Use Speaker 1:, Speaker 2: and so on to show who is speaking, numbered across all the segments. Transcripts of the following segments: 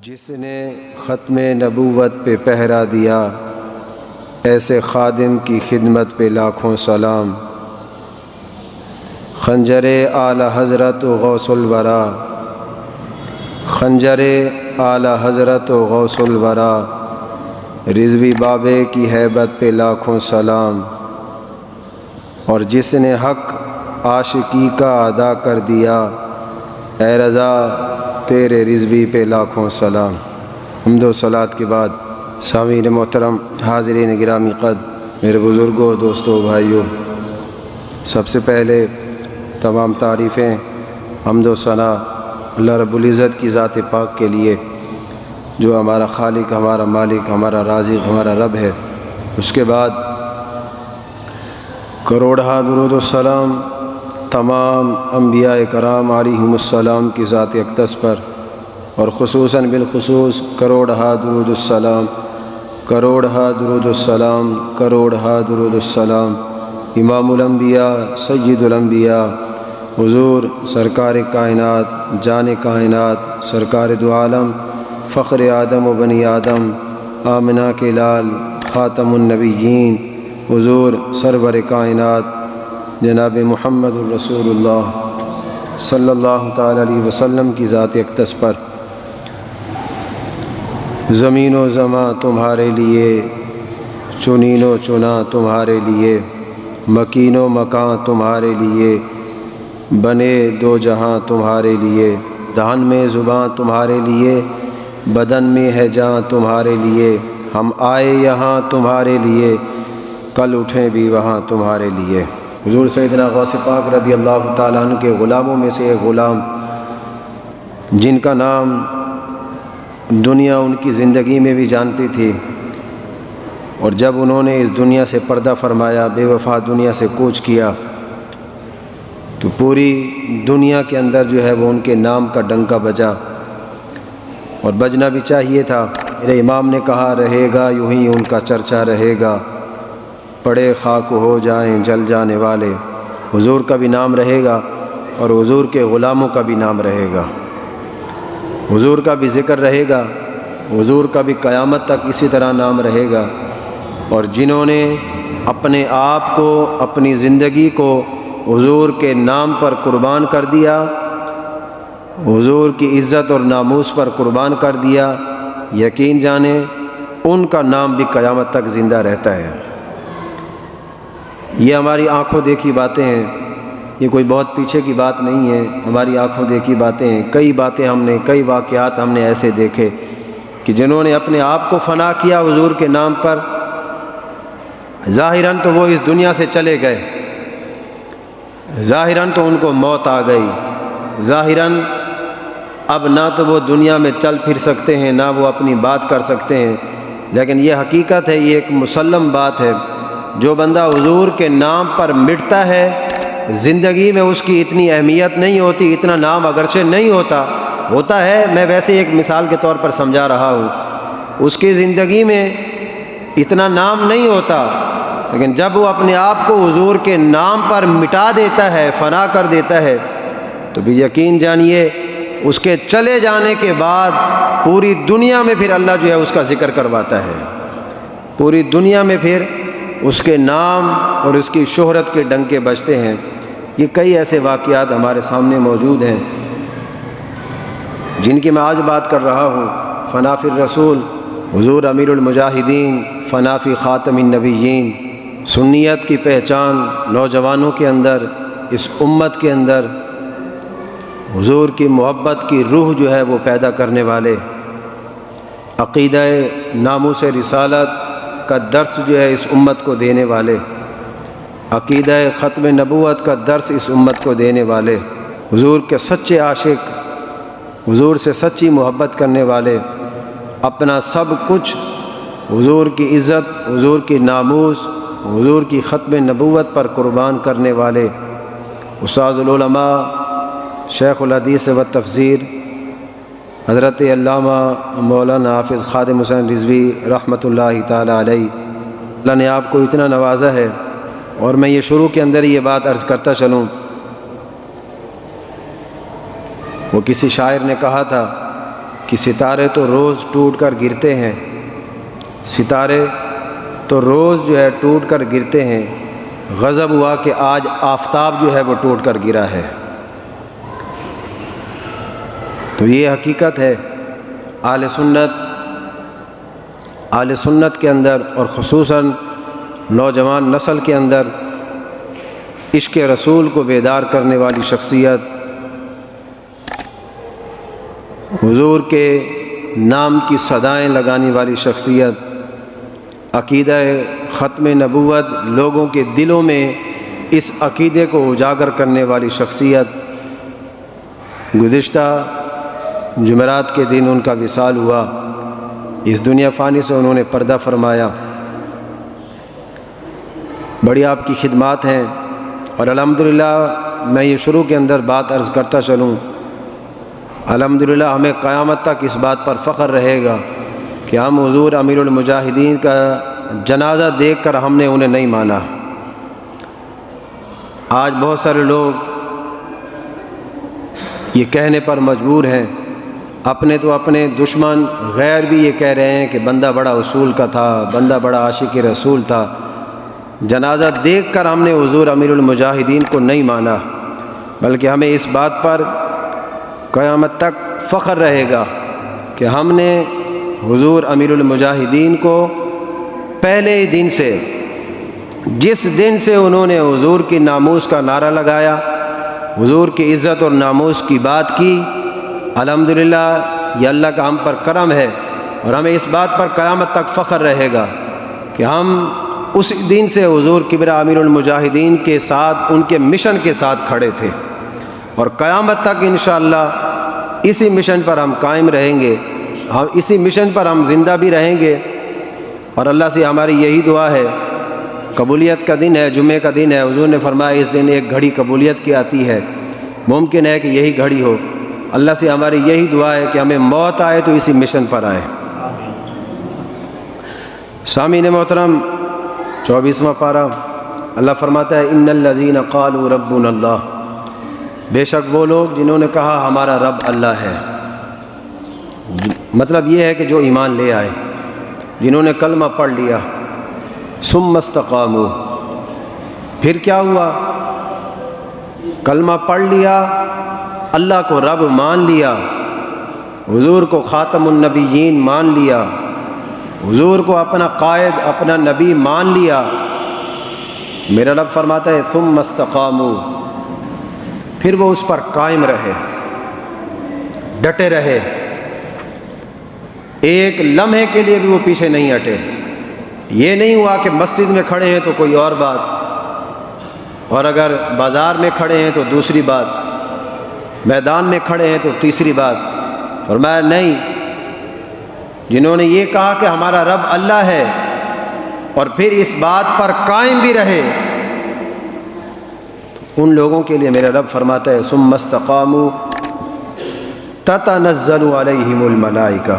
Speaker 1: جس نے ختم نبوت پہ پہرا دیا، ایسے خادم کی خدمت پہ لاکھوں سلام۔ خنجر اعلی حضرت و غوث الورا، خنجر اعلی حضرت و غوث الورا، رضوی بابے کی ہیبت پہ لاکھوں سلام۔ اور جس نے حق عاشقی کا ادا کر دیا، اے رضا تیرے رضوی پہ لاکھوں سلام۔ حمد و صلات کے بعد سامعین محترم، حاضرین گرامی قد، میرے بزرگوں، دوستوں، بھائیوں، سب سے پہلے تمام تعریفیں، حمد و ثنا اللہ رب العزت کی ذات پاک کے لیے، جو ہمارا خالق، ہمارا مالک، ہمارا رازق، ہمارا رب ہے۔ اس کے بعد کروڑہا درود و سلام تمام انبیاء کرام علیہم السلام کی ذات اقدس پر، اور خصوصاً بالخصوص کروڑہا درود السلام، کروڑہا درود السلام، کروڑہا درود السلام امام الانبیاء، سید الانبیاء، حضور سرکار کائنات، جان کائنات، سرکار دو عالم، فخر آدم و بنی آدم، آمنہ کے لال، خاتم النبیین، حضور سرور کائنات جناب محمد الرسول اللہ صلی اللہ تعالی علیہ وسلم کی ذات اقدس پر۔ زمین و زماں تمہارے لیے، چنین و چنا تمہارے لیے، مکین و مکاں تمہارے لیے، بنے دو جہاں تمہارے لیے، دہن میں زباں تمہارے لیے، بدن میں ہے جاں تمہارے لیے، ہم آئے یہاں تمہارے لیے، کل اٹھیں بھی وہاں تمہارے لیے۔ حضور سیدنا غوث پاک رضی اللہ تعالیٰ عنہ کے غلاموں میں سے ایک غلام، جن کا نام دنیا ان کی زندگی میں بھی جانتی تھی، اور جب انہوں نے اس دنیا سے پردہ فرمایا، بے وفا دنیا سے کوچ کیا، تو پوری دنیا کے اندر جو ہے وہ ان کے نام کا ڈنکا بجا، اور بجنا بھی چاہیے تھا۔ میرے امام نے کہا رہے گا یوں ہی ان کا چرچا رہے گا، پڑے خاک ہو جائیں جل جانے والے۔ حضور کا بھی نام رہے گا، اور حضور کے غلاموں کا بھی نام رہے گا، حضور کا بھی ذکر رہے گا، حضور کا بھی قیامت تک اسی طرح نام رہے گا۔ اور جنہوں نے اپنے آپ کو، اپنی زندگی کو حضور کے نام پر قربان کر دیا، حضور کی عزت اور ناموس پر قربان کر دیا، یقین جانیں ان کا نام بھی قیامت تک زندہ رہتا ہے۔ یہ ہماری آنکھوں دیکھی باتیں ہیں، یہ کوئی بہت پیچھے کی بات نہیں ہے، ہماری آنکھوں دیکھی باتیں ہیں۔ کئی باتیں ہم نے، کئی واقعات ہم نے ایسے دیکھے کہ جنہوں نے اپنے آپ کو فنا کیا حضور کے نام پر، ظاہراً تو وہ اس دنیا سے چلے گئے، ظاہراً تو ان کو موت آ گئی، ظاہراً اب نہ تو وہ دنیا میں چل پھر سکتے ہیں، نہ وہ اپنی بات کر سکتے ہیں، لیکن یہ حقیقت ہے، یہ ایک مسلم بات ہے، جو بندہ حضور کے نام پر مٹتا ہے، زندگی میں اس کی اتنی اہمیت نہیں ہوتی، اتنا نام اگرچہ نہیں ہوتا ہے، میں ویسے ایک مثال کے طور پر سمجھا رہا ہوں، اس کی زندگی میں اتنا نام نہیں ہوتا، لیکن جب وہ اپنے آپ کو حضور کے نام پر مٹا دیتا ہے، فنا کر دیتا ہے، تو بھی یقین جانیے اس کے چلے جانے کے بعد پوری دنیا میں پھر اللہ جو ہے اس کا ذکر کرواتا ہے، پوری دنیا میں پھر اس کے نام اور اس کی شہرت کے ڈنکے بجتے ہیں۔ یہ کئی ایسے واقعات ہمارے سامنے موجود ہیں جن کی میں آج بات کر رہا ہوں۔ فنا فی الرسول، حضور امیر المجاہدین، فنا فی خاتم النبیین، سنیت کی پہچان نوجوانوں کے اندر، اس امت کے اندر حضور کی محبت کی روح جو ہے وہ پیدا کرنے والے، عقیدہ ناموس رسالت کا درس جو ہے اس امت کو دینے والے، عقیدہ ختم نبوت کا درس اس امت کو دینے والے، حضور کے سچے عاشق، حضور سے سچی محبت کرنے والے، اپنا سب کچھ حضور کی عزت، حضور کی ناموس، حضور کی ختم نبوت پر قربان کرنے والے، استاذ العلماء، شیخ الحدیث و تفسیر حضرت علامہ مولانا حافظ خادم حسین رضوی رحمۃ اللہ تعالی علیہ۔ اللہ نے آپ کو اتنا نوازا ہے، اور میں یہ شروع کے اندر یہ بات عرض کرتا چلوں، وہ کسی شاعر نے کہا تھا کہ ستارے تو روز ٹوٹ کر گرتے ہیں، ستارے تو روز جو ہے ٹوٹ کر گرتے ہیں، غضب ہوا کہ آج آفتاب جو ہے وہ ٹوٹ کر گرا ہے۔ تو یہ حقیقت ہے اہل سنت کے اندر، اور خصوصاً نوجوان نسل کے اندر عشق رسول کو بیدار کرنے والی شخصیت، حضور کے نام کی صدائیں لگانے والی شخصیت، عقیدہ ختم نبوت لوگوں کے دلوں میں اس عقیدے کو اجاگر کرنے والی شخصیت، گزشتہ جمعرات کے دن ان کا وصال ہوا، اس دنیا فانی سے انہوں نے پردہ فرمایا۔ بڑی آپ کی خدمات ہیں، اور الحمدللہ میں یہ شروع کے اندر بات عرض کرتا چلوں، الحمدللہ ہمیں قیامت تک اس بات پر فخر رہے گا کہ ہم حضور امیر المجاہدین کا جنازہ دیکھ کر ہم نے انہیں نہیں مانا۔ آج بہت سارے لوگ یہ کہنے پر مجبور ہیں، اپنے تو اپنے دشمن غیر بھی یہ کہہ رہے ہیں کہ بندہ بڑا اصول کا تھا، بندہ بڑا عاشق رسول تھا، جنازہ دیکھ کر ہم نے حضور امیر المجاہدین کو نہیں مانا، بلکہ ہمیں اس بات پر قیامت تک فخر رہے گا کہ ہم نے حضور امیر المجاہدین کو پہلے ہی دن سے، جس دن سے انہوں نے حضور کی ناموس کا نعرہ لگایا، حضور کی عزت اور ناموس کی بات کی، الحمدللہ یہ اللہ کا ہم پر کرم ہے، اور ہمیں اس بات پر قیامت تک فخر رہے گا کہ ہم اس دن سے حضور کبریٰ امیر المجاہدین کے ساتھ، ان کے مشن کے ساتھ کھڑے تھے، اور قیامت تک انشاءاللہ اسی مشن پر ہم قائم رہیں گے، ہم اسی مشن پر ہم زندہ بھی رہیں گے۔ اور اللہ سے ہماری یہی دعا ہے، قبولیت کا دن ہے، جمعے کا دن ہے، حضور نے فرمایا اس دن ایک گھڑی قبولیت کی آتی ہے، ممکن ہے کہ یہی گھڑی ہو۔ اللہ سے ہماری یہی دعا ہے کہ ہمیں موت آئے تو اسی مشن پر آئے۔ سامعین محترم، 24واں پارہ اللہ فرماتا ہے ان الذین قالوا ربنا اللہ، بے شک وہ لوگ جنہوں نے کہا ہمارا رب اللہ ہے۔ مطلب یہ ہے کہ جو ایمان لے آئے، جنہوں نے کلمہ پڑھ لیا، ثم استقاموا، پھر کیا ہوا؟ کلمہ پڑھ لیا، اللہ کو رب مان لیا، حضور کو خاتم النبیین مان لیا، حضور کو اپنا قائد، اپنا نبی مان لیا، میرا رب فرماتا ہے ثم استقاموا، پھر وہ اس پر قائم رہے، ڈٹے رہے، ایک لمحے کے لیے بھی وہ پیچھے نہیں ہٹے۔ یہ نہیں ہوا کہ مسجد میں کھڑے ہیں تو کوئی اور بات، اور اگر بازار میں کھڑے ہیں تو دوسری بات، میدان میں کھڑے ہیں تو تیسری بات۔ فرمایا نہیں، جنہوں نے یہ کہا کہ ہمارا رب اللہ ہے اور پھر اس بات پر قائم بھی رہے، ان لوگوں کے لیے میرا رب فرماتا ہے ثم استقاموا تتنزل علیہم الملائکہ۔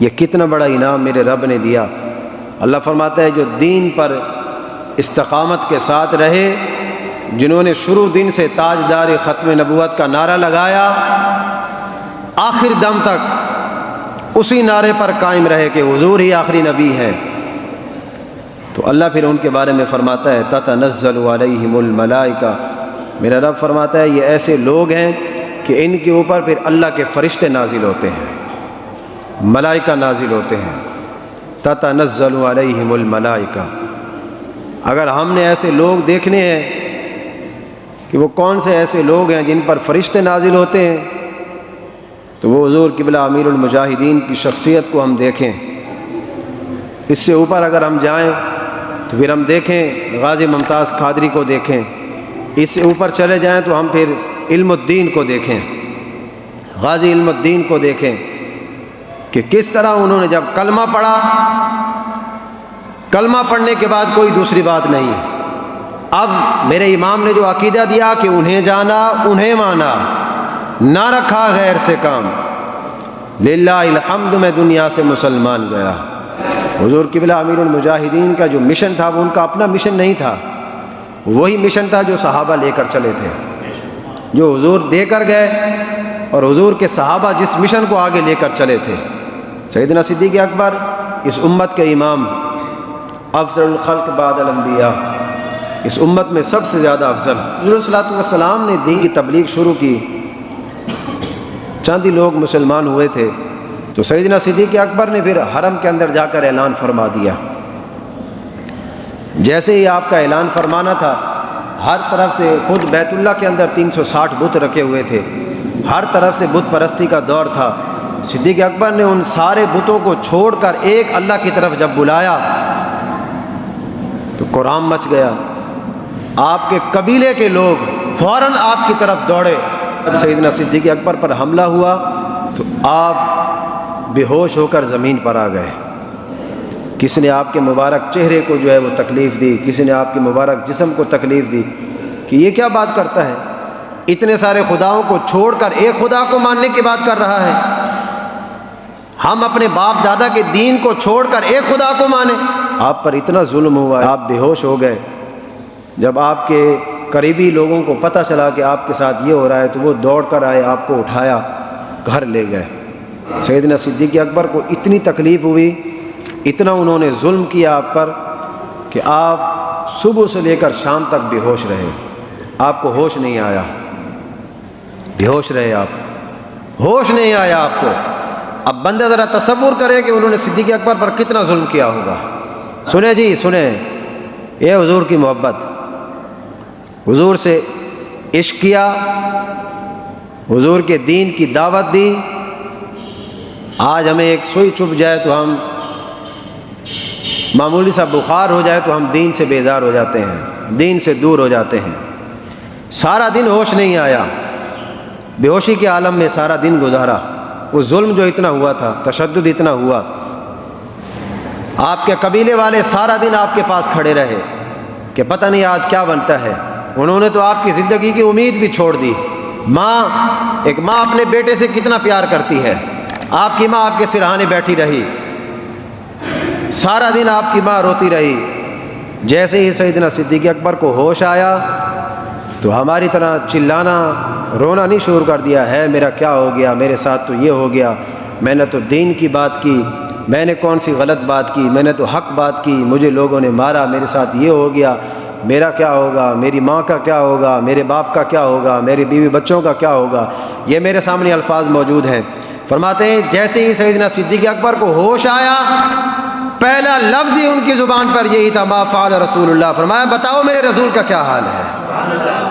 Speaker 1: یہ کتنا بڑا انعام میرے رب نے دیا۔ اللہ فرماتا ہے جو دین پر استقامت کے ساتھ رہے، جنہوں نے شروع دن سے تاجدار ختم نبوت کا نعرہ لگایا، آخر دم تک اسی نعرے پر قائم رہے کہ حضور ہی آخری نبی ہیں، تو اللہ پھر ان کے بارے میں فرماتا ہے تتنزل علیہم الملائکہ۔ میرا رب فرماتا ہے یہ ایسے لوگ ہیں کہ ان کے اوپر پھر اللہ کے فرشتے نازل ہوتے ہیں، ملائکہ نازل ہوتے ہیں، تتنزل علیہم الملائکہ۔ اگر ہم نے ایسے لوگ دیکھنے ہیں کہ وہ کون سے ایسے لوگ ہیں جن پر فرشتے نازل ہوتے ہیں، تو وہ حضور قبلہ امیر المجاہدین کی شخصیت کو ہم دیکھیں۔ اس سے اوپر اگر ہم جائیں تو پھر ہم دیکھیں غازی ممتاز قادری کو دیکھیں، اس سے اوپر چلے جائیں تو ہم پھر علم الدین کو دیکھیں، غازی علم الدین کو دیکھیں کہ کس طرح انہوں نے جب کلمہ پڑھا، کلمہ پڑھنے کے بعد کوئی دوسری بات نہیں۔ اب میرے امام نے جو عقیدہ دیا کہ انہیں جانا، انہیں مانا، نہ رکھا غیر سے کام، للہ الحمد میں دنیا سے مسلمان گیا۔ حضور قبلہ امیر المجاہدین کا جو مشن تھا وہ ان کا اپنا مشن نہیں تھا، وہی مشن تھا جو صحابہ لے کر چلے تھے، جو حضور دے کر گئے اور حضور کے صحابہ جس مشن کو آگے لے کر چلے تھے۔ سیدنا صدیق اکبر اس امت کے امام، افضل الخلق بعد الانبیاء، اس امت میں سب سے زیادہ افضل۔ حضور صلی اللہ علیہ وسلم نے دین کی تبلیغ شروع کی، چند ہی لوگ مسلمان ہوئے تھے، تو سیدنا صدیق اکبر نے پھر حرم کے اندر جا کر اعلان فرما دیا۔ جیسے ہی آپ کا اعلان فرمانا تھا، ہر طرف سے، خود بیت اللہ کے اندر 360 بت رکھے ہوئے تھے، ہر طرف سے بت پرستی کا دور تھا۔ صدیق اکبر نے ان سارے بتوں کو چھوڑ کر ایک اللہ کی طرف جب بلایا تو قرآن مچ گیا۔ آپ کے قبیلے کے لوگ فوراً آپ کی طرف دوڑے۔ جب سیدنا صدیق اکبر پر حملہ ہوا تو آپ بے ہوش ہو کر زمین پر آ گئے۔ کسی نے آپ کے مبارک چہرے کو جو ہے وہ تکلیف دی، کسی نے آپ کے مبارک جسم کو تکلیف دی کہ یہ کیا بات کرتا ہے، اتنے سارے خداؤں کو چھوڑ کر ایک خدا کو ماننے کی بات کر رہا ہے، ہم اپنے باپ دادا کے دین کو چھوڑ کر ایک خدا کو مانیں۔ آپ پر اتنا ظلم ہوا، آپ بے ہوش ہو گئے۔ جب آپ کے قریبی لوگوں کو پتہ چلا کہ آپ کے ساتھ یہ ہو رہا ہے تو وہ دوڑ کر آئے، آپ کو اٹھایا، گھر لے گئے۔ سیدنا صدیق اکبر کو اتنی تکلیف ہوئی، اتنا انہوں نے ظلم کیا آپ پر کہ آپ صبح سے لے کر شام تک بے ہوش رہے، آپ کو ہوش نہیں آیا، بے ہوش رہے آپ، ہوش نہیں آیا آپ کو۔ اب بندہ ذرا تصور کرے کہ انہوں نے صدیق اکبر پر کتنا ظلم کیا ہوگا۔ سنیں جی سنیں، یہ حضور کی محبت، حضور سے عشق کیا، حضور کے دین کی دعوت دی۔ آج ہمیں ایک سوئی چبھ جائے تو ہم، معمولی سا بخار ہو جائے تو ہم دین سے بیزار ہو جاتے ہیں، دین سے دور ہو جاتے ہیں۔ سارا دن ہوش نہیں آیا، بے ہوشی کے عالم میں سارا دن گزارا۔ وہ ظلم جو اتنا ہوا تھا، تشدد اتنا ہوا، آپ کے قبیلے والے سارا دن آپ کے پاس کھڑے رہے کہ پتہ نہیں آج کیا بنتا ہے۔ انہوں نے تو آپ کی زندگی کی امید بھی چھوڑ دی۔ ماں، ایک ماں اپنے بیٹے سے کتنا پیار کرتی ہے، آپ کی ماں آپ کے سرہانے بیٹھی رہی، سارا دن آپ کی ماں روتی رہی۔ جیسے ہی سیدنا صدیق اکبر کو ہوش آیا تو ہماری طرح چلانا رونا نہیں شروع کر دیا، ہے میرا کیا ہو گیا، میرے ساتھ تو یہ ہو گیا، میں نے تو دین کی بات کی، میں نے کون سی غلط بات کی، میں نے تو حق بات کی، مجھے لوگوں نے مارا، میرے ساتھ یہ ہو گیا، میرا کیا ہوگا، میری ماں کا کیا ہوگا، میرے باپ کا کیا ہوگا، میرے بیوی بچوں کا کیا ہوگا۔ یہ میرے سامنے الفاظ موجود ہیں۔ فرماتے ہیں جیسے ہی سیدنا صدیق اکبر کو ہوش آیا، پہلا لفظ ہی ان کی زبان پر یہی تھا، ما فعل رسول اللہ، فرمایا بتاؤ میرے رسول کا کیا حال ہے۔